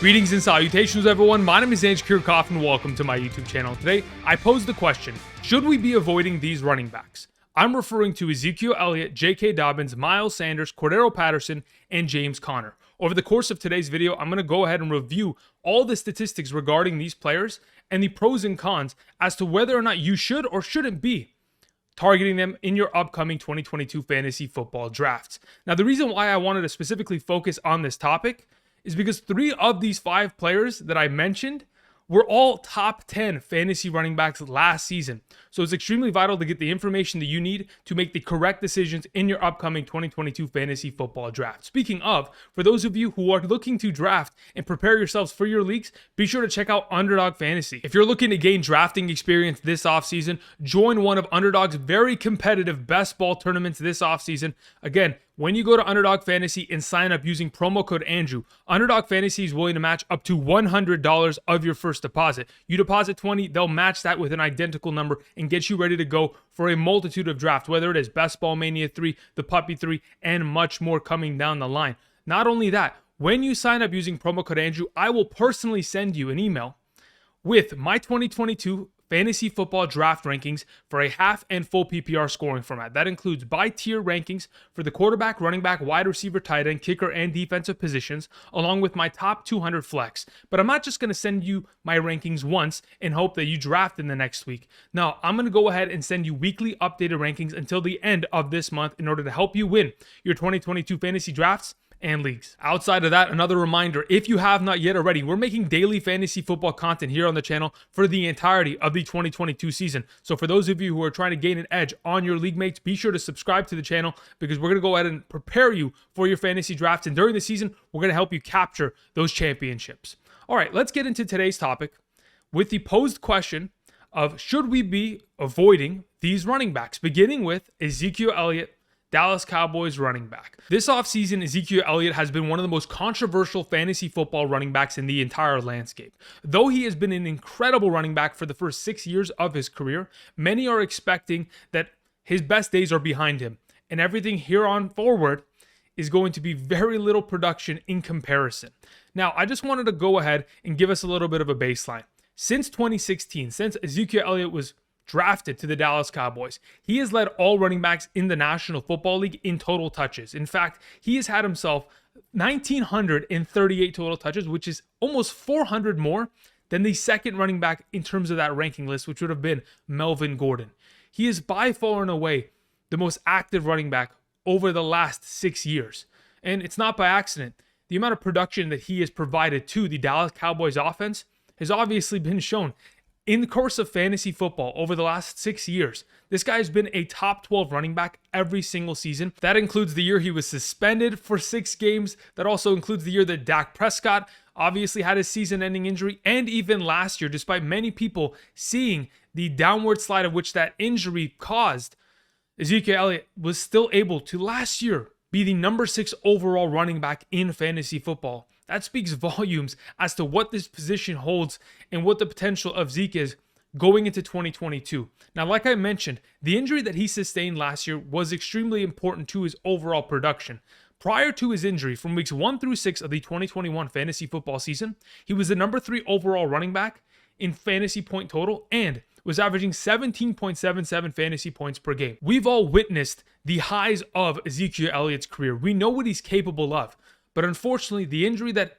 Greetings and salutations, everyone. My name is Andrew Kirchhoff, and welcome to my YouTube channel. Today, I posed the question, should we be avoiding these running backs? I'm referring to Ezekiel Elliott, J.K. Dobbins, Miles Sanders, Cordarrelle Patterson, and James Conner. Over the course of today's video, I'm going to go ahead and review all the statistics regarding these players and the pros and cons as to whether or not you should or shouldn't be targeting them in your upcoming 2022 fantasy football drafts. Now, the reason why I wanted to specifically focus on this topic is because 3 of these 5 players that I mentioned were all top 10 fantasy running backs last season. So it's extremely vital to get the information that you need to make the correct decisions in your upcoming 2022 fantasy football draft. Speaking of, for those of you who are looking to draft and prepare yourselves for your leagues, be sure to check out Underdog Fantasy. If you're looking to gain drafting experience this offseason, join one of Underdog's very competitive best ball tournaments this offseason. Again, when you go to Underdog Fantasy and sign up using promo code Andrew, Underdog Fantasy is willing to match up to $100 of your first deposit. You deposit $20, they'll match that with an identical number and get you ready to go for a multitude of drafts, whether it is Best Ball Mania 3, the Puppy 3, and much more coming down the line. Not only that, when you sign up using promo code Andrew, I will personally send you an email with my 2022 fantasy football draft rankings for a half and full PPR scoring format. That includes by tier rankings for the quarterback, running back, wide receiver, tight end, kicker, and defensive positions, along with my top 200 flex. But I'm not just going to send you my rankings once and hope that you draft in the next week. No, I'm going to go ahead and send you weekly updated rankings until the end of this month in order to help you win your 2022 fantasy drafts and leagues. Outside of that, another reminder, if you have not yet already, we're making daily fantasy football content here on the channel for the entirety of the 2022 season. So for those of you who are trying to gain an edge on your league mates, be sure to subscribe to the channel because we're going to go ahead and prepare you for your fantasy drafts. And during the season, we're going to help you capture those championships. All right, let's get into today's topic with the posed question of should we be avoiding these running backs, beginning with Ezekiel Elliott, Dallas Cowboys running back. This offseason, Ezekiel Elliott has been one of the most controversial fantasy football running backs in the entire landscape. Though he has been an incredible running back for the first 6 years of his career, many are expecting that his best days are behind him, and everything here on forward is going to be very little production in comparison. Now, I just wanted to go ahead and give us a little bit of a baseline. Since 2016, since Ezekiel Elliott was drafted to the Dallas Cowboys, he has led all running backs in the National Football League in total touches. In fact, he has had himself 1,938 total touches, which is almost 400 more than the second running back in terms of that ranking list, which would have been Melvin Gordon. He is by far and away the most active running back over the last 6 years. And it's not by accident. The amount of production that he has provided to the Dallas Cowboys offense has obviously been shown. In the course of fantasy football over the last 6 years, this guy has been a top 12 running back every single season. That includes the year he was suspended for 6 games. That also includes the year that Dak Prescott obviously had his season-ending injury. And even last year, despite many people seeing the downward slide of which that injury caused, Ezekiel Elliott was still able to last year be the number 6 overall running back in fantasy football. That speaks volumes as to what this position holds and what the potential of Zeke is going into 2022. Now, like I mentioned, the injury that he sustained last year was extremely important to his overall production. Prior to his injury, from weeks 1 through 6 of the 2021 fantasy football season, he was the number 3 overall running back in fantasy point total and was averaging 17.77 fantasy points per game. We've all witnessed the highs of Ezekiel Elliott's career. We know what he's capable of. But unfortunately, the injury that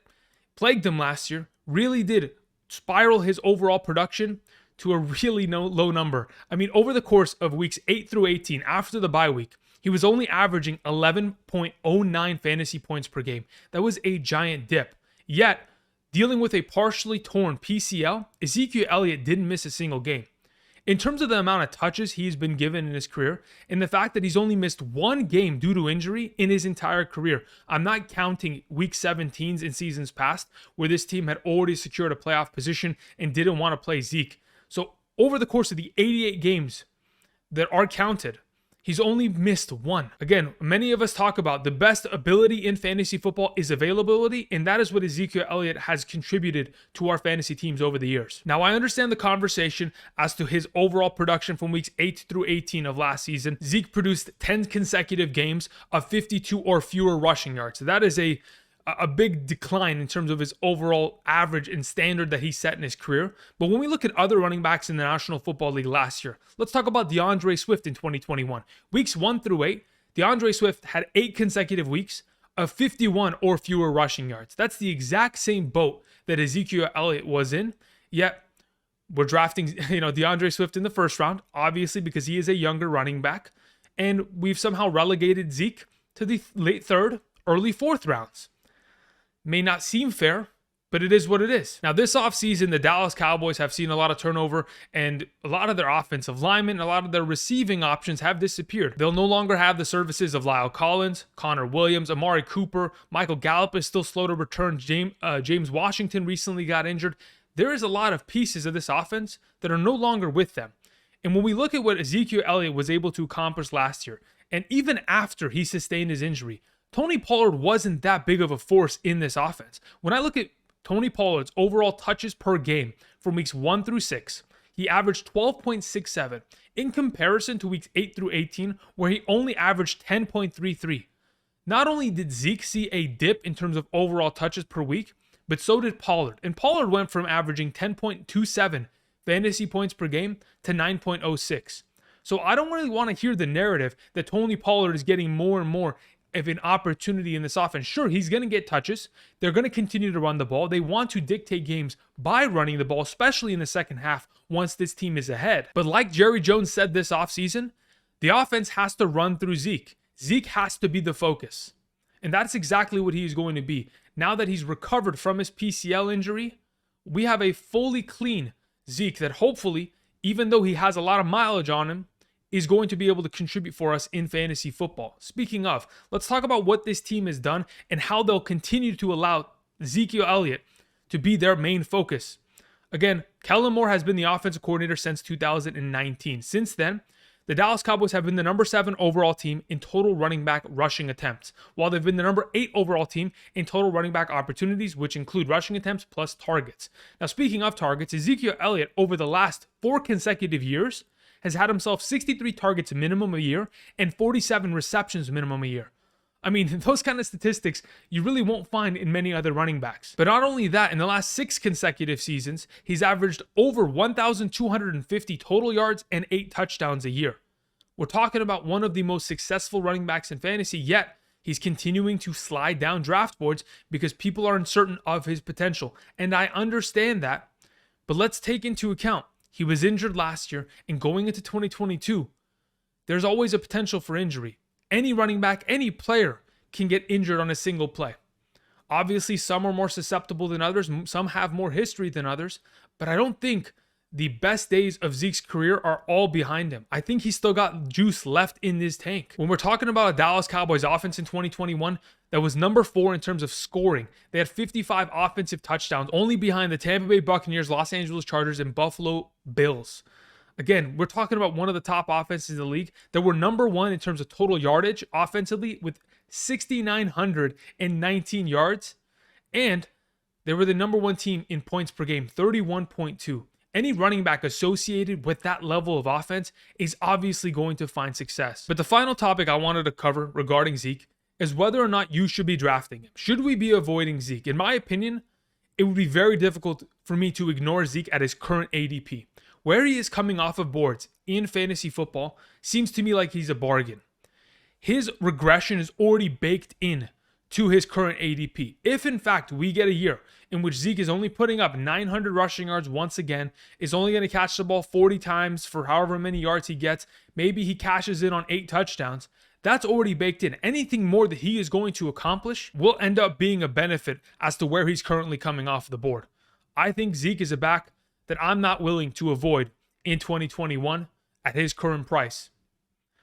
plagued him last year really did spiral his overall production to a really low number. I mean, over the course of weeks 8 through 18, after the bye week, he was only averaging 11.09 fantasy points per game. That was a giant dip. Yet, dealing with a partially torn PCL, Ezekiel Elliott didn't miss a single game. In terms of the amount of touches he's been given in his career and the fact that he's only missed 1 game due to injury in his entire career, I'm not counting week 17s in seasons past where this team had already secured a playoff position and didn't want to play Zeke. So over the course of the 88 games that are counted, he's only missed 1. Again, many of us talk about the best ability in fantasy football is availability, and that is what Ezekiel Elliott has contributed to our fantasy teams over the years. Now, I understand the conversation as to his overall production from weeks 8 through 18 of last season. Zeke produced 10 consecutive games of 52 or fewer rushing yards. That is a a big decline in terms of his overall average and standard that he set in his career. But when we look at other running backs in the National Football League last year, let's talk about DeAndre Swift in 2021. Weeks 1 through 8, DeAndre Swift had 8 consecutive weeks of 51 or fewer rushing yards. That's the exact same boat that Ezekiel Elliott was in, yet we're drafting, DeAndre Swift in the first round, obviously because he is a younger running back, and we've somehow relegated Zeke to the late 3rd, early 4th rounds. May not seem fair, but it is what it is. Now, this offseason, the Dallas Cowboys have seen a lot of turnover, and a lot of their offensive linemen, a lot of their receiving options have disappeared. They'll no longer have the services of Lyle Collins, Connor Williams, Amari Cooper. Michael Gallup is still slow to return. James Washington recently got injured. There is a lot of pieces of this offense that are no longer with them. And when we look at what Ezekiel Elliott was able to accomplish last year, and even after he sustained his injury, Tony Pollard wasn't that big of a force in this offense. When I look at Tony Pollard's overall touches per game from weeks 1 through 6, he averaged 12.67 in comparison to weeks 8 through 18, where he only averaged 10.33. Not only did Zeke see a dip in terms of overall touches per week, but so did Pollard. And Pollard went from averaging 10.27 fantasy points per game to 9.06. So I don't really want to hear the narrative that Tony Pollard is getting more and more of an opportunity in this offense. Sure, he's going to get touches. They're going to continue to run the ball. They want to dictate games by running the ball, especially in the second half once this team is ahead. But like Jerry Jones said this offseason, the offense has to run through Zeke. Zeke has to be the focus. And that's exactly what he's going to be. Now that he's recovered from his PCL injury, we have a fully clean Zeke that hopefully, even though he has a lot of mileage on him, is going to be able to contribute for us in fantasy football. Speaking of, let's talk about what this team has done and how they'll continue to allow Ezekiel Elliott to be their main focus. Again, Kellen Moore has been the offensive coordinator since 2019. Since then, the Dallas Cowboys have been the number 7 overall team in total running back rushing attempts, while they've been the number 8 overall team in total running back opportunities, which include rushing attempts plus targets. Now, speaking of targets, Ezekiel Elliott over the last 4 consecutive years has had himself 63 targets minimum a year and 47 receptions minimum a year. I mean, those kind of statistics you really won't find in many other running backs. But not only that, in the last 6 consecutive seasons, he's averaged over 1,250 total yards and 8 touchdowns a year. We're talking about one of the most successful running backs in fantasy, yet he's continuing to slide down draft boards because people are uncertain of his potential. And I understand that, but let's take into account he was injured last year, and going into 2022, there's always a potential for injury. Any running back, any player can get injured on a single play. Obviously, some are more susceptible than others. Some have more history than others. But I don't think the best days of Zeke's career are all behind him. I think he's still got juice left in his tank. When we're talking about a Dallas Cowboys offense in 2021 that was number 4 in terms of scoring, they had 55 offensive touchdowns, only behind the Tampa Bay Buccaneers, Los Angeles Chargers, and Buffalo Bills. Again, we're talking about one of the top offenses in the league that were number 1 in terms of total yardage offensively with 6,919 yards. And they were the number 1 team in points per game, 31.2. Any running back associated with that level of offense is obviously going to find success. But the final topic I wanted to cover regarding Zeke is whether or not you should be drafting him. Should we be avoiding Zeke? In my opinion, it would be very difficult for me to ignore Zeke at his current ADP. Where he is coming off of boards in fantasy football seems to me like he's a bargain. His regression is already baked in to his current ADP. If in fact we get a year in which Zeke is only putting up 900 rushing yards once again, is only going to catch the ball 40 times for however many yards he gets, maybe he cashes in on 8 touchdowns, that's already baked in. Anything more that he is going to accomplish will end up being a benefit as to where he's currently coming off the board. I think Zeke is a back that I'm not willing to avoid in 2021 at his current price.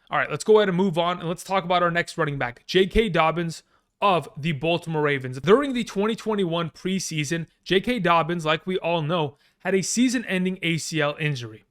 All right, let's go ahead and move on, and let's talk about our next running back, J.K. Dobbins of the Baltimore Ravens. During the 2021 preseason, J.K. Dobbins, like we all know, had a season-ending ACL injury.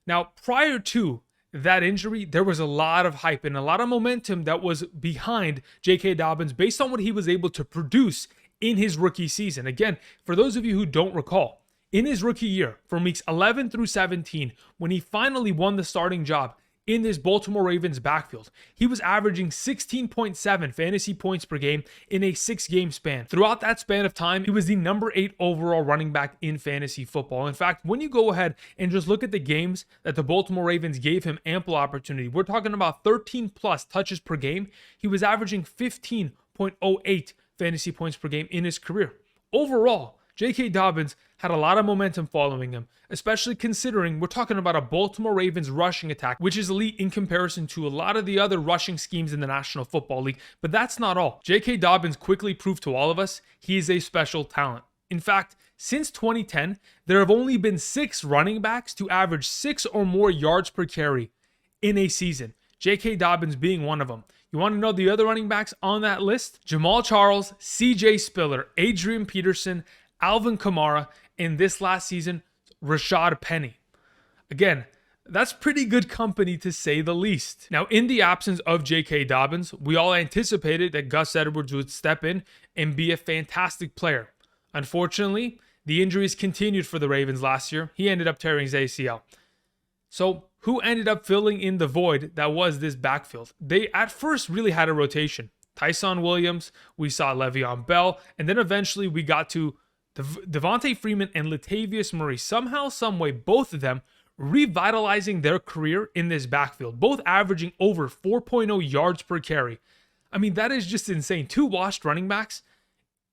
Now, prior to that injury, there was a lot of hype and a lot of momentum that was behind J.K. Dobbins based on what he was able to produce in his rookie season. Again, for those of you who don't recall, in his rookie year, from weeks 11 through 17, when he finally won the starting job in this Baltimore Ravens backfield. He was averaging 16.7 fantasy points per game in a 6-game span. Throughout that span of time, he was the number 8 overall running back in fantasy football. In fact, when you go ahead and just look at the games that the Baltimore Ravens gave him ample opportunity, we're talking about 13 plus touches per game. He was averaging 15.08 fantasy points per game in his career. Overall, J.K. Dobbins had a lot of momentum following him, especially considering we're talking about a Baltimore Ravens rushing attack, which is elite in comparison to a lot of the other rushing schemes in the National Football League. But that's not all. J.K. Dobbins quickly proved to all of us he is a special talent. In fact, since 2010, there have only been 6 running backs to average 6 or more yards per carry in a season, J.K. Dobbins being one of them. You want to know the other running backs on that list? Jamal Charles, C.J. Spiller, Adrian Peterson, Alvin Kamara, and this last season, Rashad Penny. Again, that's pretty good company to say the least. Now, in the absence of J.K. Dobbins, we all anticipated that Gus Edwards would step in and be a fantastic player. Unfortunately, the injuries continued for the Ravens last year. He ended up tearing his ACL. So, who ended up filling in the void that was this backfield? They at first really had a rotation. Tyson Williams, we saw Le'Veon Bell, and then eventually we got to Devontae Freeman and Latavius Murray. Somehow, someway, both of them revitalizing their career in this backfield, both averaging over 4.0 yards per carry. I mean, that is just insane. 2 washed running backs.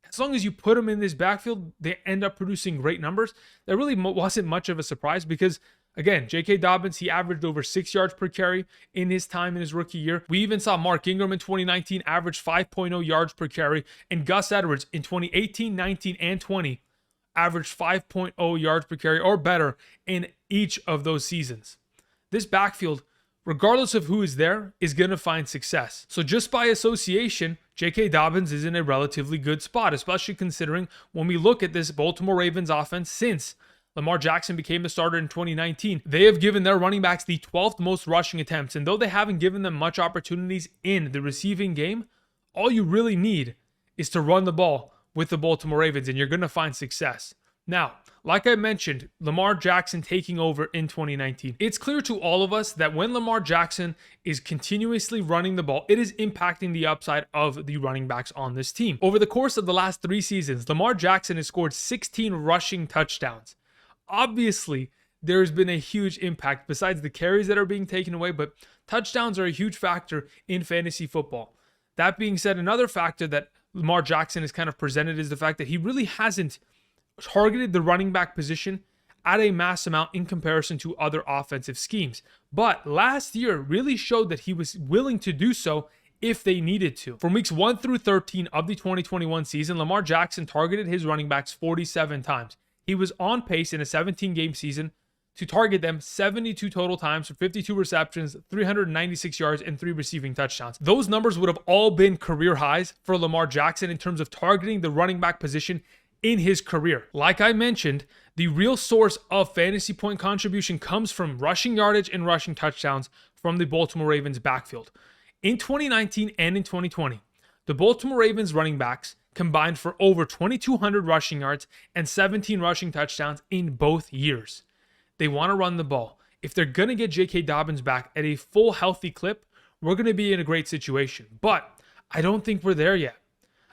As long as you put them in this backfield, they end up producing great numbers. That really wasn't much of a surprise because, again, J.K. Dobbins, he averaged over 6 yards per carry in his time in his rookie year. We even saw Mark Ingram in 2019 average 5.0 yards per carry, and Gus Edwards in 2018, 19, and 20 averaged 5.0 yards per carry or better in each of those seasons. This backfield, regardless of who is there, is going to find success. So just by association, J.K. Dobbins is in a relatively good spot, especially considering when we look at this Baltimore Ravens offense since Lamar Jackson became the starter in 2019. They have given their running backs the 12th most rushing attempts, and though they haven't given them much opportunities in the receiving game, all you really need is to run the ball with the Baltimore Ravens, and you're going to find success. Now, like I mentioned, Lamar Jackson taking over in 2019. It's clear to all of us that when Lamar Jackson is continuously running the ball, it is impacting the upside of the running backs on this team. Over the course of the last 3 seasons, Lamar Jackson has scored 16 rushing touchdowns. Obviously, there's been a huge impact besides the carries that are being taken away, but touchdowns are a huge factor in fantasy football. That being said, another factor that Lamar Jackson has kind of presented is the fact that he really hasn't targeted the running back position at a mass amount in comparison to other offensive schemes. But last year really showed that he was willing to do so if they needed to. From weeks 1 through 13 of the 2021 season, Lamar Jackson targeted his running backs 47 times. He was on pace in a 17-game season to target them 72 total times for 52 receptions, 396 yards, and 3 receiving touchdowns. Those numbers would have all been career highs for Lamar Jackson in terms of targeting the running back position in his career. Like I mentioned, the real source of fantasy point contribution comes from rushing yardage and rushing touchdowns from the Baltimore Ravens backfield. In 2019 and in 2020, the Baltimore Ravens running backs combined for over 2,200 rushing yards and 17 rushing touchdowns in both years. They want to run the ball. If they're going to get J.K. Dobbins back at a full healthy clip, we're going to be in a great situation. But I don't think we're there yet.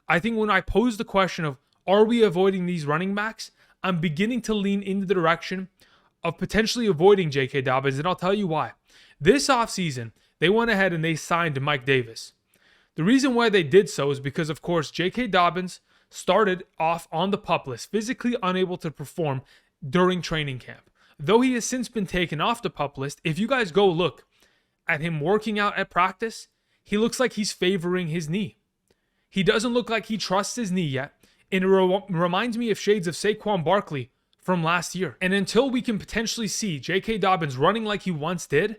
I think when I pose the question of, are we avoiding these running backs? I'm beginning to lean into the direction of potentially avoiding J.K. Dobbins, and I'll tell you why. This offseason, they went ahead and they signed Mike Davis. The reason why they did so is because, of course, J.K. Dobbins started off on the PUP list, physically unable to perform during training camp. Though he has since been taken off the PUP list, if you guys go look at him working out at practice, he looks like he's favoring his knee. He doesn't look like he trusts his knee yet. And it reminds me of shades of Saquon Barkley from last year. And until we can potentially see J.K. Dobbins running like he once did,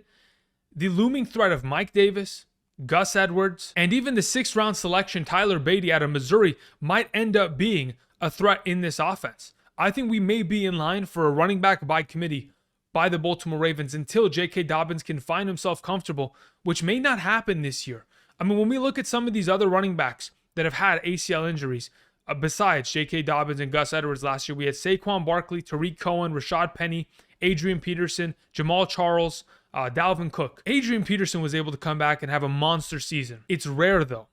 the looming threat of Mike Davis, Gus Edwards, and even the 6th-round selection Tyler Beatty out of Missouri might end up being a threat in this offense. I think we may be in line for a running back by committee by the Baltimore Ravens until J.K. Dobbins can find himself comfortable, which may not happen this year. I mean, when we look at some of these other running backs that have had ACL injuries, besides J.K. Dobbins and Gus Edwards last year, we had Saquon Barkley, Tariq Cohen, Rashad Penny, Adrian Peterson, Jamal Charles, Dalvin Cook. Adrian Peterson was able to come back and have a monster season. It's rare though.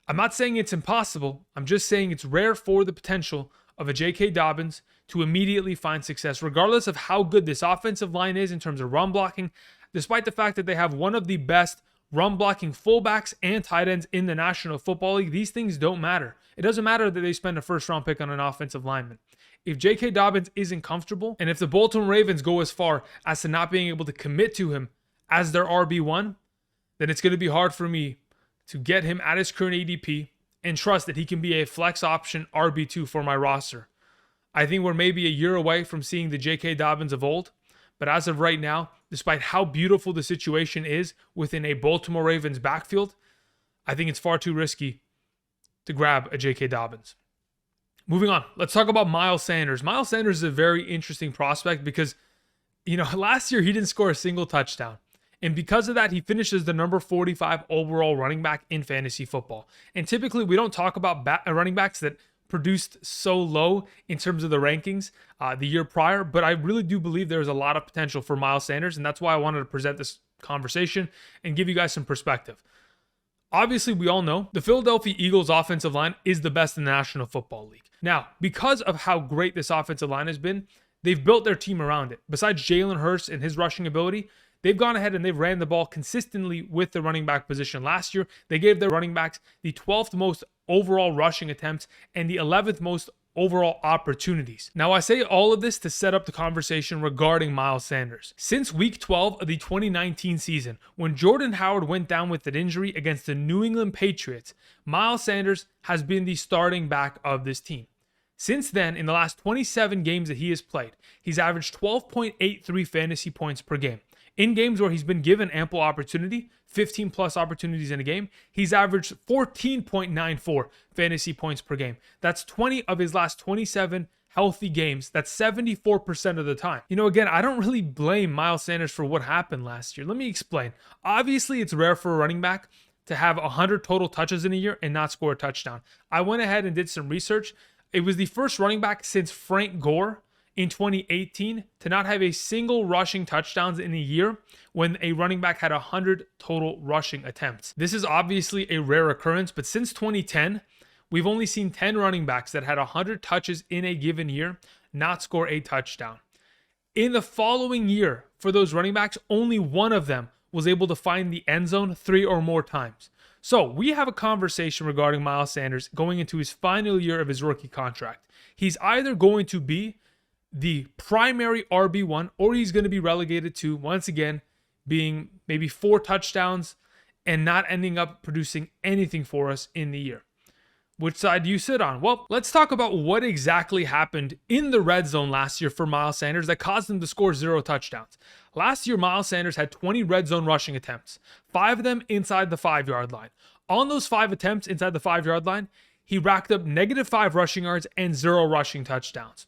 I'm not saying it's impossible. I'm just saying it's rare for the potential of a J.K. Dobbins to immediately find success, regardless of how good this offensive line is in terms of run blocking, despite the fact that they have one of the best run blocking fullbacks and tight ends in the National Football League. These things don't matter. It doesn't matter that they spend a first-round pick on an offensive lineman. If J.K. Dobbins isn't comfortable, and if the Baltimore Ravens go as far as to not being able to commit to him as their RB1, then it's going to be hard for me to get him at his current ADP and trust that he can be a flex option RB2 for my roster. I think we're maybe a year away from seeing the J.K. Dobbins of old, but as of right now, despite how beautiful the situation is within a Baltimore Ravens backfield, I think it's far too risky to grab a J.K. Dobbins. Moving on, let's talk about Miles Sanders. Miles Sanders is a very interesting prospect because, last year he didn't score a single touchdown. And because of that, he finishes the number 45 overall running back in fantasy football. And typically, we don't talk about running backs that produced so low in terms of the rankings the year prior, but I really do believe there's a lot of potential for Miles Sanders, and that's why I wanted to present this conversation and give you guys some perspective. Obviously, we all know the Philadelphia Eagles offensive line is the best in the National Football League. Now, because of how great this offensive line has been, they've built their team around it. Besides Jalen Hurts and his rushing ability, they've gone ahead and they've ran the ball consistently with the running back position. Last year, they gave their running backs the 12th most overall rushing attempts and the 11th most overall opportunities. Now, I say all of this to set up the conversation regarding Miles Sanders. Since week 12 of the 2019 season, when Jordan Howard went down with an injury against the New England Patriots, Miles Sanders has been the starting back of this team. Since then, in the last 27 games that he has played, he's averaged 12.83 fantasy points per game. In games where he's been given ample opportunity, 15 plus opportunities in a game, he's averaged 14.94 fantasy points per game. That's 20 of his last 27 healthy games. That's 74% of the time. Again, I don't really blame Miles Sanders for what happened last year. Let me explain. Obviously, it's rare for a running back to have 100 total touches in a year and not score a touchdown. I went ahead and did some research. It was the first running back since Frank Gore in 2018 to not have a single rushing touchdowns in a year when a running back had 100 total rushing attempts. This is obviously a rare occurrence, but since 2010, we've only seen 10 running backs that had 100 touches in a given year not score a touchdown. In the following year, for those running backs, only one of them was able to find the end zone 3 or more times. So we have a conversation regarding Miles Sanders going into his final year of his rookie contract. He's either going to be the primary RB1, or he's going to be relegated to, once again, being maybe 4 touchdowns and not ending up producing anything for us in the year. Which side do you sit on? Well, let's talk about what exactly happened in the red zone last year for Miles Sanders that caused him to score 0 touchdowns. Last year, Miles Sanders had 20 red zone rushing attempts, 5 of them inside the 5-yard line. On those 5 attempts inside the 5-yard line, he racked up -5 rushing yards and 0 rushing touchdowns.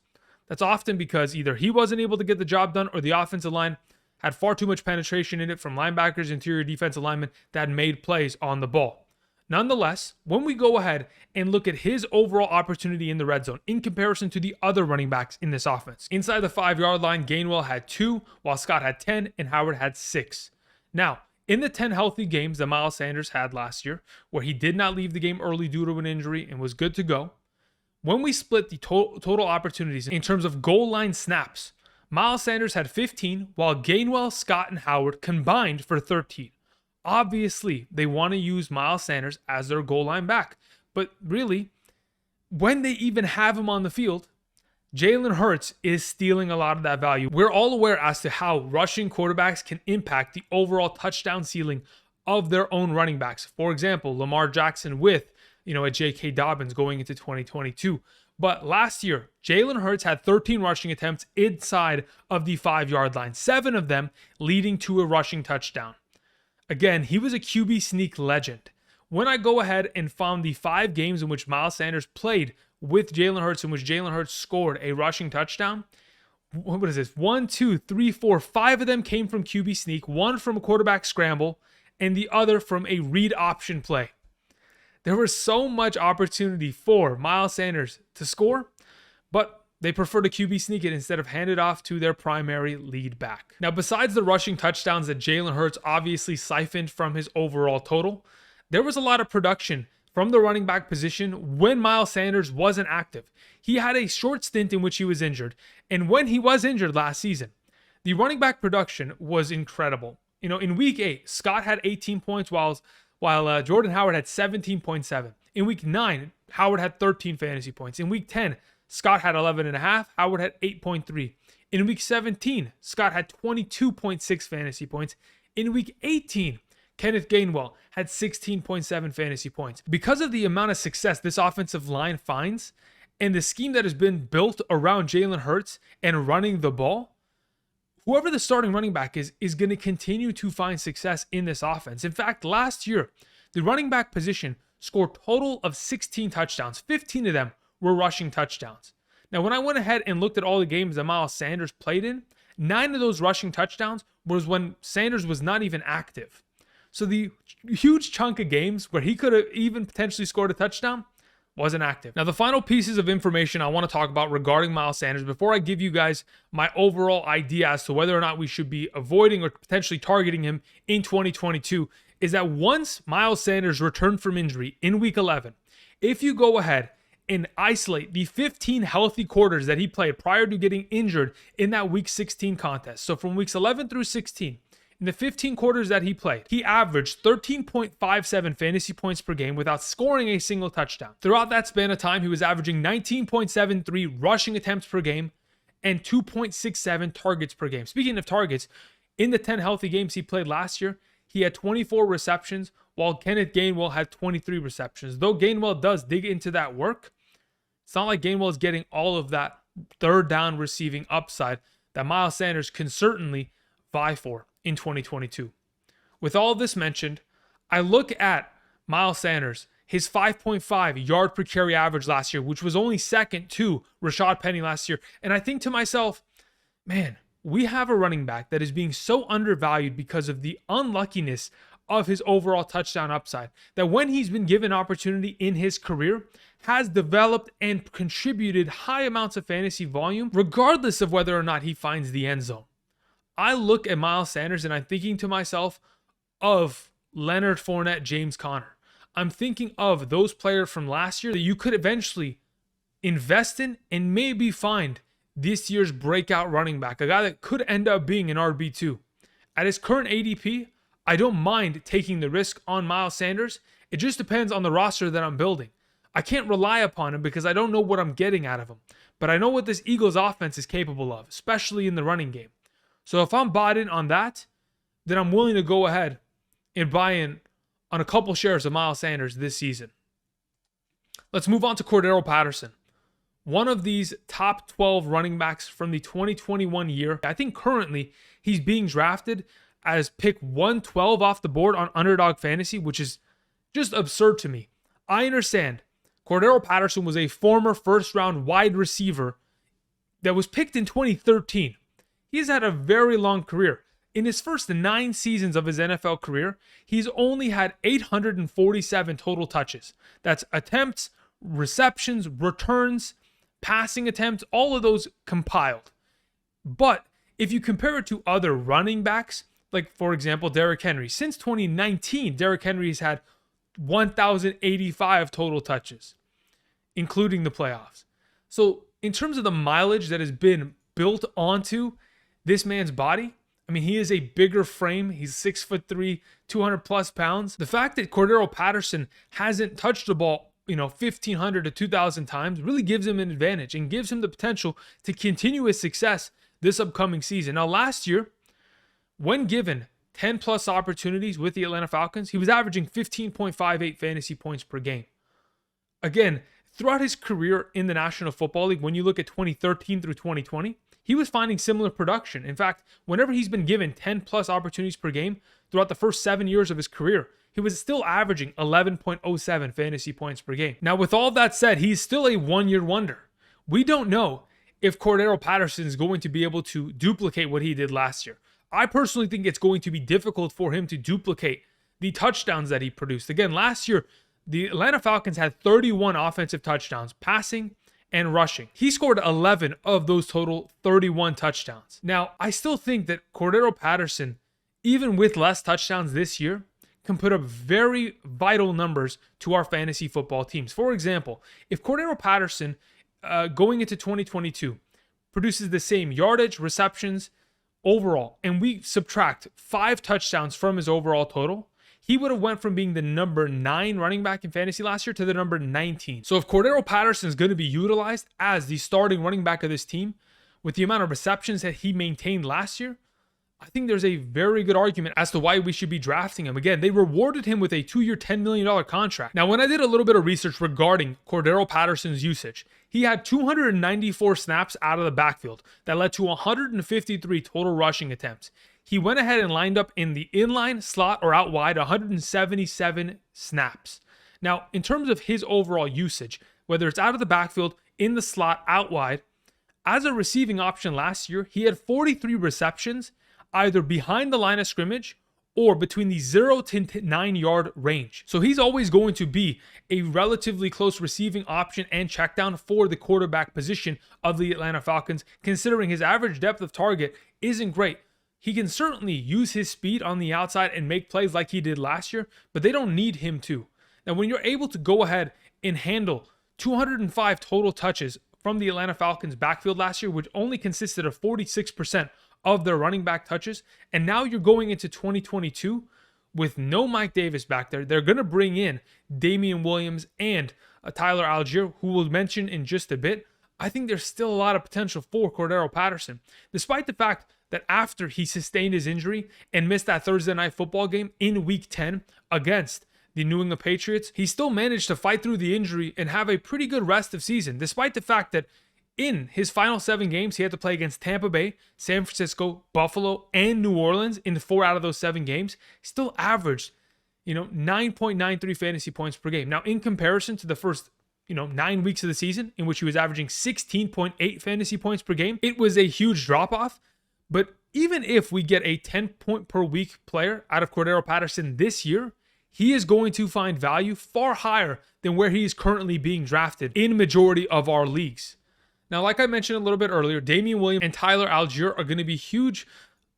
That's often because either he wasn't able to get the job done or the offensive line had far too much penetration in it from linebackers, interior defensive linemen that made plays on the ball. Nonetheless, when we go ahead and look at his overall opportunity in the red zone in comparison to the other running backs in this offense, inside the 5-yard line, Gainwell had 2, while Scott had 10, and Howard had 6. Now, in the 10 healthy games that Miles Sanders had last year, where he did not leave the game early due to an injury and was good to go, when we split the total opportunities in terms of goal line snaps, Miles Sanders had 15, while Gainwell, Scott, and Howard combined for 13. Obviously, they want to use Miles Sanders as their goal line back. But really, when they even have him on the field, Jalen Hurts is stealing a lot of that value. We're all aware as to how rushing quarterbacks can impact the overall touchdown ceiling of their own running backs. For example, Lamar Jackson with a J.K. Dobbins going into 2022. But last year, Jalen Hurts had 13 rushing attempts inside of the 5-yard line, 7 of them leading to a rushing touchdown. Again, he was a QB sneak legend. When I go ahead and found the 5 games in which Miles Sanders played with Jalen Hurts, in which Jalen Hurts scored a rushing touchdown, what is this? 1, 2, 3, 4, 5 of them came from QB sneak, 1 from a quarterback scramble, and the other from a read option play. There was so much opportunity for Miles Sanders to score, but They prefer to QB sneak it instead of hand it off to their primary lead back. Now, besides the rushing touchdowns that Jalen Hurts obviously siphoned from his overall total, there was a lot of production from the running back position when Miles Sanders wasn't active. He had a short stint in which he was injured, and when he was injured last season, the running back production was incredible. In week 8, Scott had 18 points while Jordan Howard had 17.7. In week 9, Howard had 13 fantasy points. In week 10, Scott had 11.5. Howard had 8.3. In week 17, Scott had 22.6 fantasy points. In week 18, Kenneth Gainwell had 16.7 fantasy points. Because of the amount of success this offensive line finds and the scheme that has been built around Jalen Hurts and running the ball, whoever the starting running back is going to continue to find success in this offense. In fact, last year, the running back position scored a total of 16 touchdowns. 15 of them were rushing touchdowns. Now, when I went ahead and looked at all the games that Miles Sanders played in, 9 of those rushing touchdowns was when Sanders was not even active. So the huge chunk of games where he could have even potentially scored a touchdown wasn't active. Now, the final pieces of information I want to talk about regarding Miles Sanders before I give you guys my overall idea as to whether or not we should be avoiding or potentially targeting him in 2022 is that once Miles Sanders returned from injury in week 11, if you go ahead and isolate the 15 healthy quarters that he played prior to getting injured in that week 16 contest. So from weeks 11 through 16, in the 15 quarters that he played, he averaged 13.57 fantasy points per game without scoring a single touchdown. Throughout that span of time, he was averaging 19.73 rushing attempts per game and 2.67 targets per game. Speaking of targets, in the 10 healthy games he played last year, he had 24 receptions, while Kenneth Gainwell had 23 receptions. Though Gainwell does dig into that work, it's not like Gainwell is getting all of that third down receiving upside that Miles Sanders can certainly vie for in 2022. With all of this mentioned, I look at Miles Sanders, his 5.5 yard per carry average last year, which was only second to Rashad Penny last year. And I think to myself, man, we have a running back that is being so undervalued because of the unluckiness of his overall touchdown upside, that when he's been given opportunity in his career, has developed and contributed high amounts of fantasy volume, regardless of whether or not he finds the end zone. I look at Miles Sanders and I'm thinking to myself of Leonard Fournette, James Conner. I'm thinking of those players from last year that you could eventually invest in and maybe find this year's breakout running back, a guy that could end up being an RB2. At his current ADP, I don't mind taking the risk on Miles Sanders. It just depends on the roster that I'm building. I can't rely upon him because I don't know what I'm getting out of him. But I know what this Eagles offense is capable of, especially in the running game. So if I'm bought in on that, then I'm willing to go ahead and buy in on a couple shares of Miles Sanders this season. Let's move on to Cordarrelle Patterson. One of these top 12 running backs from the 2021 year. I think currently he's being drafted as pick 112 off the board on Underdog Fantasy, which is just absurd to me. I understand Cordarrelle Patterson was a former first-round wide receiver that was picked in 2013. He's had a very long career. In his first 9 seasons of his NFL career, he's only had 847 total touches. That's attempts, receptions, returns, passing attempts, all of those compiled. But if you compare it to other running backs, like for example, Derrick Henry, since 2019, Derrick Henry has had 1,085 total touches, including the playoffs. So in terms of the mileage that has been built onto this man's body, I mean, he is a bigger frame. He's 6'3", 200 plus pounds. The fact that Cordarrelle Patterson hasn't touched the ball 1,500 to 2,000 times really gives him an advantage and gives him the potential to continue his success this upcoming season. Now, last year, when given 10 plus opportunities with the Atlanta Falcons, he was averaging 15.58 fantasy points per game. Again, throughout his career in the National Football League, when you look at 2013 through 2020, he was finding similar production. In fact, whenever he's been given 10 plus opportunities per game throughout the first 7 years of his career, he was still averaging 11.07 fantasy points per game. Now, with all that said, he's still a one-year wonder. We don't know if Cordarrelle Patterson is going to be able to duplicate what he did last year. I personally think it's going to be difficult for him to duplicate the touchdowns that he produced. Again, last year, the Atlanta Falcons had 31 offensive touchdowns, passing and rushing. He scored 11 of those total 31 touchdowns. Now, I still think that Cordarrelle Patterson, even with less touchdowns this year, can put up very vital numbers to our fantasy football teams. For example, if Cordarrelle Patterson going into 2022 produces the same yardage, receptions, overall, and we subtract 5 touchdowns from his overall total, he would have went from being the number 9 running back in fantasy last year to the number 19. So if Cordarrelle Patterson is going to be utilized as the starting running back of this team, with the amount of receptions that he maintained last year, I think there's a very good argument as to why we should be drafting him. Again, they rewarded him with a 2-year, $10 million contract. Now, when I did a little bit of research regarding Cordarrelle Patterson's usage, he had 294 snaps out of the backfield that led to 153 total rushing attempts. He went ahead and lined up in the inline, slot, or out wide 177 snaps. Now, in terms of his overall usage, whether it's out of the backfield, in the slot, out wide, as a receiving option last year, he had 43 receptions, either behind the line of scrimmage or between the 0 to 9 yard range. So he's always going to be a relatively close receiving option and check down for the quarterback position of the Atlanta Falcons, considering his average depth of target isn't great. He can certainly use his speed on the outside and make plays like he did last year, but they don't need him to. Now, when you're able to go ahead and handle 205 total touches from the Atlanta Falcons backfield last year, which only consisted of 46% of their running back touches, and now you're going into 2022 with no Mike Davis back there. They're going to bring in Damian Williams and Tyler Algier, who we'll mention in just a bit. I think there's still a lot of potential for Cordarrelle Patterson, despite the fact that after he sustained his injury and missed that Thursday night football game in week 10 against the New England Patriots, he still managed to fight through the injury and have a pretty good rest of season, despite the fact that in his final 7 games, he had to play against Tampa Bay, San Francisco, Buffalo, and New Orleans in 4 out of those 7 games. Still averaged, 9.93 fantasy points per game. Now, in comparison to the first, 9 weeks of the season, in which he was averaging 16.8 fantasy points per game, it was a huge drop-off. But even if we get a 10-point per week player out of Cordarrelle Patterson this year, he is going to find value far higher than where he is currently being drafted in majority of our leagues. Now, like I mentioned a little bit earlier, Damian Williams and Tyler Algier are going to be huge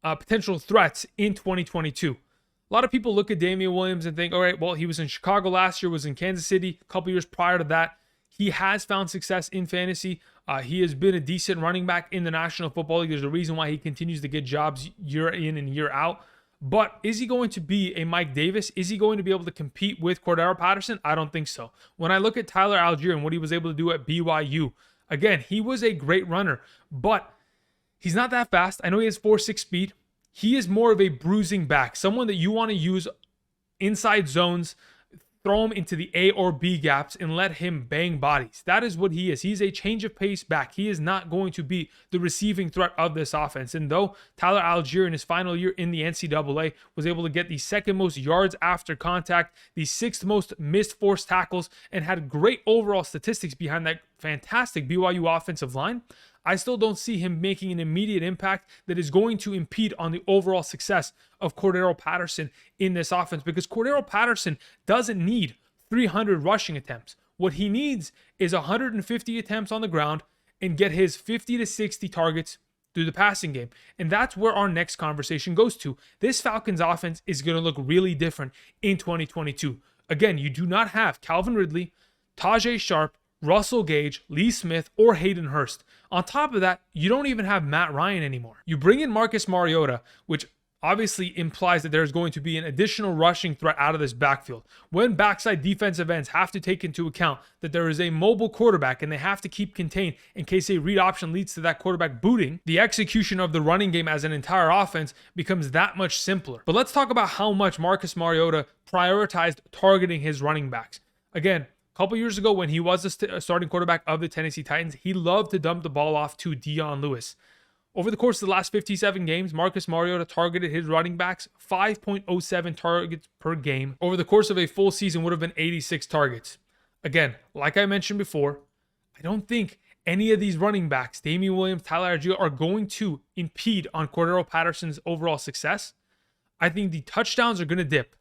potential threats in 2022. A lot of people look at Damian Williams and think, all right, well, he was in Chicago last year, was in Kansas City a couple years prior to that. He has found success in fantasy. He has been a decent running back in the National Football League. There's a reason why he continues to get jobs year in and year out. But is he going to be a Mike Davis? Is he going to be able to compete with Cordarrelle Patterson? I don't think so. When I look at Tyler Algier and what he was able to do at BYU, again, he was a great runner, but he's not that fast. I know he has 4.6 speed. He is more of a bruising back, someone that you want to use inside zones, throw him into the A or B gaps and let him bang bodies. That is what he is. He's a change of pace back. He is not going to be the receiving threat of this offense. And though Tyler Algier in his final year in the NCAA was able to get the 2nd most yards after contact, the 6th most missed forced tackles, and had great overall statistics behind that fantastic BYU offensive line, I still don't see him making an immediate impact that is going to impede on the overall success of Cordarrelle Patterson in this offense, because Cordarrelle Patterson doesn't need 300 rushing attempts. What he needs is 150 attempts on the ground and get his 50 to 60 targets through the passing game. And that's where our next conversation goes to. This Falcons offense is going to look really different in 2022. Again, you do not have Calvin Ridley, Tajay Sharp, Russell Gage, Lee Smith, or Hayden Hurst. On top of that, you don't even have Matt Ryan anymore. You bring in Marcus Mariota, which obviously implies that there's going to be an additional rushing threat out of this backfield. When backside defensive ends have to take into account that there is a mobile quarterback and they have to keep contained in case a read option leads to that quarterback booting, the execution of the running game as an entire offense becomes that much simpler. But let's talk about how much Marcus Mariota prioritized targeting his running backs. Again, a couple years ago when he was the starting quarterback of the Tennessee Titans, he loved to dump the ball off to Dion Lewis. Over the course of the last 57 games, Marcus Mariota targeted his running backs 5.07 targets per game. Over the course of a full season would have been 86 targets. Again, like I mentioned before, I don't think any of these running backs, Damian Williams, Tyler Algier, are going to impede on Cordarrelle Patterson's overall success. I think the touchdowns are going to dip.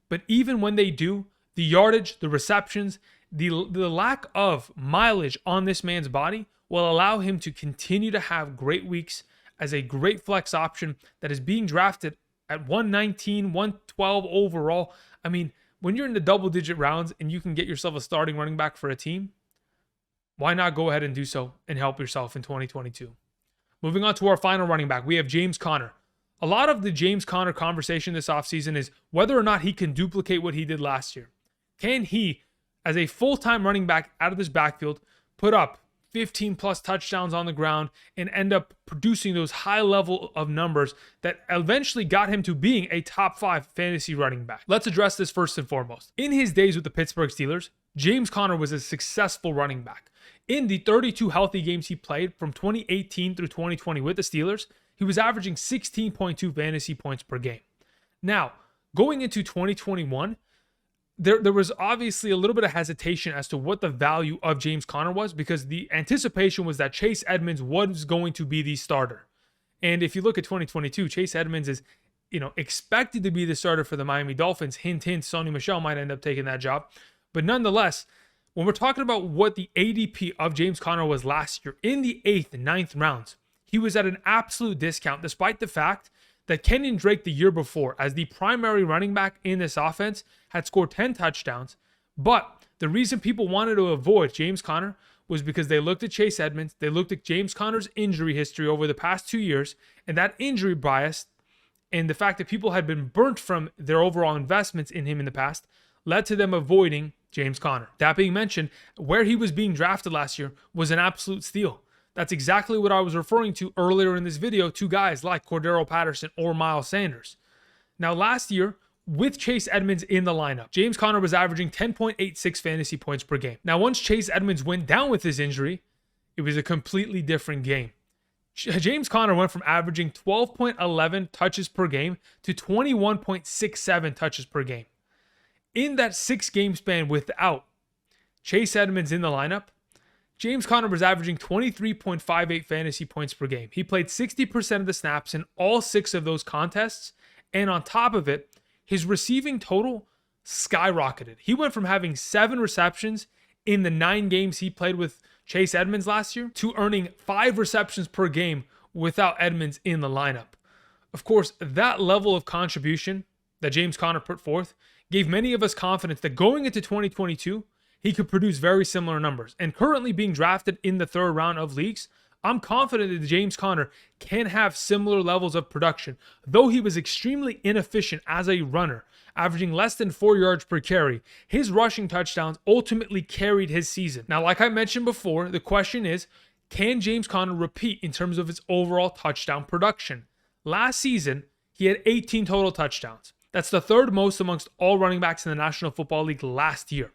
But even when they do, the yardage, the receptions, the lack of mileage on this man's body will allow him to continue to have great weeks as a great flex option that is being drafted at 119, 112 overall. I mean, when you're in the double-digit rounds and you can get yourself a starting running back for a team, why not go ahead and do so and help yourself in 2022? Moving on to our final running back, we have James Conner. A lot of the James Conner conversation this offseason is whether or not he can duplicate what he did last year. Can he, as a full-time running back out of this backfield, put up 15 plus touchdowns on the ground and end up producing those high level of numbers that eventually got him to being a top 5 fantasy running back? Let's address this first and foremost. In his days with the Pittsburgh Steelers, James Conner was a successful running back. In the 32 healthy games he played from 2018 through 2020 with the Steelers, he was averaging 16.2 fantasy points per game. Now, going into 2021, there was obviously a little bit of hesitation as to what the value of James Conner was, because the anticipation was that Chase Edmonds was going to be the starter. And if you look at 2022, Chase Edmonds is, expected to be the starter for the Miami Dolphins. Hint, hint, Sony Michel might end up taking that job. But nonetheless, when we're talking about what the ADP of James Conner was last year, in the 8th and 9th rounds, he was at an absolute discount, despite the fact that Kenyon Drake the year before, as the primary running back in this offense, had scored 10 touchdowns. But the reason people wanted to avoid James Conner was because they looked at Chase Edmonds, they looked at James Conner's injury history over the past 2 years, and that injury bias and the fact that people had been burnt from their overall investments in him in the past led to them avoiding James Conner. That being mentioned, where he was being drafted last year was an absolute steal. That's exactly what I was referring to earlier in this video to guys like Cordarrelle Patterson or Miles Sanders. Now, last year, with Chase Edmonds in the lineup, James Conner was averaging 10.86 fantasy points per game. Now, once Chase Edmonds went down with his injury, it was a completely different game. James Conner went from averaging 12.11 touches per game to 21.67 touches per game. In that 6-game span without Chase Edmonds in the lineup, James Conner was averaging 23.58 fantasy points per game. He played 60% of the snaps in all 6 of those contests. And on top of it, his receiving total skyrocketed. He went from having 7 receptions in the 9 games he played with Chase Edmonds last year to earning 5 receptions per game without Edmonds in the lineup. Of course, that level of contribution that James Conner put forth gave many of us confidence that going into 2022, he could produce very similar numbers. And currently being drafted in the 3rd round of leagues, I'm confident that James Conner can have similar levels of production. Though he was extremely inefficient as a runner, averaging less than 4 yards per carry, his rushing touchdowns ultimately carried his season. Now, like I mentioned before, the question is, can James Conner repeat in terms of his overall touchdown production? Last season, he had 18 total touchdowns. That's the 3rd most amongst all running backs in the National Football League last year.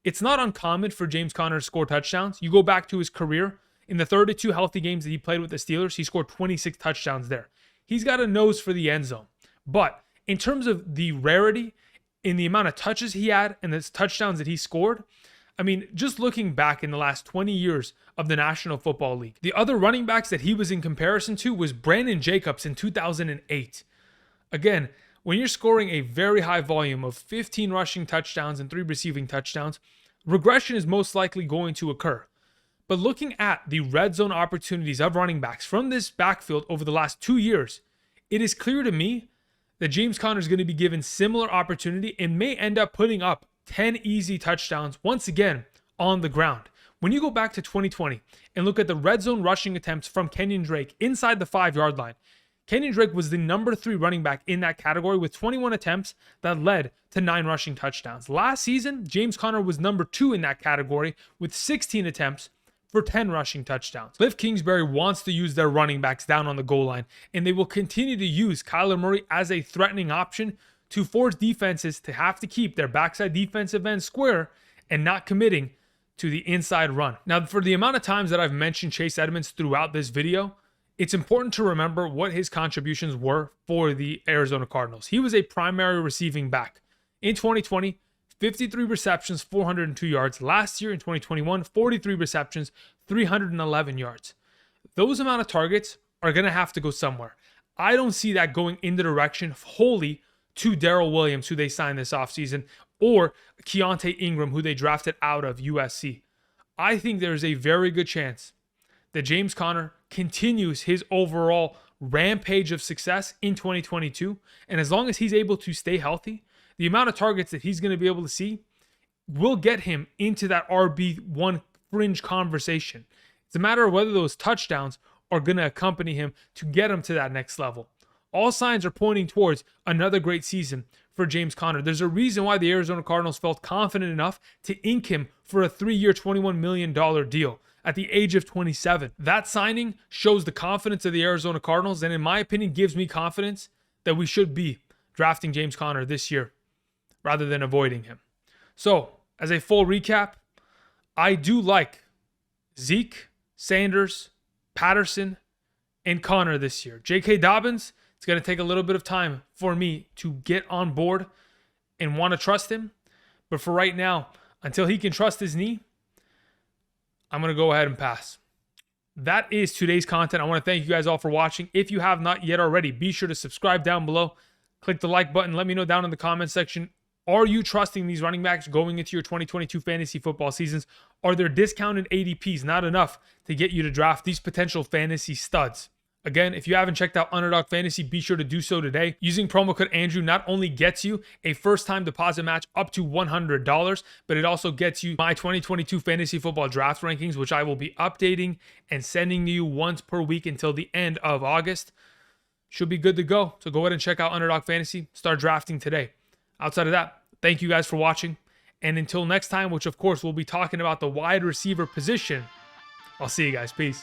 It's not uncommon for James Conner to score touchdowns. You go back to his career, in the 32 healthy games that he played with the Steelers, he scored 26 touchdowns there. He's got a nose for the end zone. But in terms of the rarity, in the amount of touches he had and the touchdowns that he scored, I mean, just looking back in the last 20 years of the National Football League, the other running backs that he was in comparison to was Brandon Jacobs in 2008. Again, when you're scoring a very high volume of 15 rushing touchdowns and 3 receiving touchdowns, regression is most likely going to occur. But looking at the red zone opportunities of running backs from this backfield over the last 2 years, it is clear to me that James Conner is going to be given similar opportunity and may end up putting up 10 easy touchdowns once again on the ground. When you go back to 2020 and look at the red zone rushing attempts from Kenyon Drake inside the 5-yard line, Kenyon Drake was the number 3 running back in that category with 21 attempts that led to 9 rushing touchdowns. Last season, James Conner was number 2 in that category with 16 attempts for 10 rushing touchdowns. Cliff Kingsbury wants to use their running backs down on the goal line, and they will continue to use Kyler Murray as a threatening option to force defenses to have to keep their backside defensive end square and not committing to the inside run. Now, for the amount of times that I've mentioned Chase Edmonds throughout this video, it's important to remember what his contributions were for the Arizona Cardinals. He was a primary receiving back. In 2020, 53 receptions, 402 yards. Last year in 2021, 43 receptions, 311 yards. Those amount of targets are going to have to go somewhere. I don't see that going in the direction wholly to Darrell Williams, who they signed this offseason, or Keontae Ingram, who they drafted out of USC. I think there's a very good chance that James Conner continues his overall rampage of success in 2022. And as long as he's able to stay healthy, the amount of targets that he's going to be able to see will get him into that RB1 fringe conversation. It's a matter of whether those touchdowns are going to accompany him to get him to that next level. All signs are pointing towards another great season for James Conner. There's a reason why the Arizona Cardinals felt confident enough to ink him for a 3-year, $21 million deal at the age of 27. That signing shows the confidence of the Arizona Cardinals, and in my opinion, gives me confidence that we should be drafting James Conner this year rather than avoiding him. So, as a full recap, I do like Zeke, Sanders, Patterson, and Conner this year. J.K. Dobbins, it's going to take a little bit of time for me to get on board and want to trust him. But for right now, until he can trust his knee, I'm going to go ahead and pass. That is today's content. I want to thank you guys all for watching. If you have not yet already, be sure to subscribe down below. Click the like button. Let me know down in the comment section. Are you trusting these running backs going into your 2022 fantasy football seasons? Are their discounted ADPs not enough to get you to draft these potential fantasy studs? Again, if you haven't checked out Underdog Fantasy, be sure to do so today. Using promo code Andrew not only gets you a first-time deposit match up to $100, but it also gets you my 2022 fantasy football draft rankings, which I will be updating and sending to you once per week until the end of August. Should be good to go. So go ahead and check out Underdog Fantasy. Start drafting today. Outside of that, thank you guys for watching. And until next time, which of course we'll be talking about the wide receiver position, I'll see you guys. Peace.